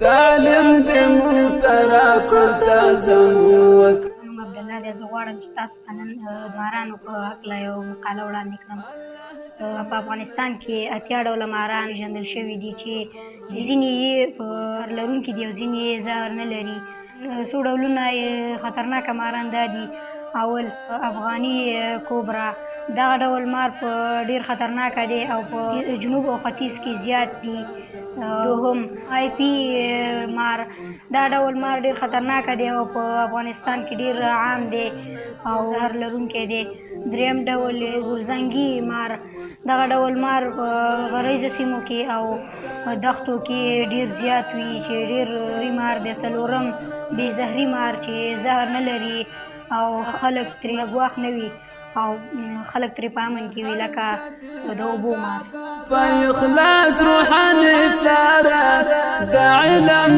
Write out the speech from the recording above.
تعلیم دې مونږ ته راکړ تازه مو وکړ. نوم عبدالله دی. زه غواړم چې تاسو ته نن د مارانو په هکله یو مقاله وړاندې کړم. په افغانستان کې 80 ډوله ماران پېژندل شوي دي چې ځینې یې زهر لرونکي دي او ځینې یې زهر نه لري. څو ډولونه خطرناکه ماران دا دي: اول افغاني کوبرا، دغه ډول مار په ډېر خطرناکه دی او په جنوب او ختیځ کې زیات دي. دوهم آی پي مار، دا ډول مار ډېر خطرناکه دی او په افغانستان کې ډېر عام دی او زهر لرونکی دی. دریم ډول ګلزنګي مار، دغه ډول مار په غریزو سیمو کې او دښتو کې ډېر زیات وي چې ډېر مار دی. څلورم بې زهري مار چې زهر نه لري او خلک ترې ګواښ نه وي او خلک ترې په امن کې وي، لکه د اوبو مار. په اخلاص روحاني پلاره د علم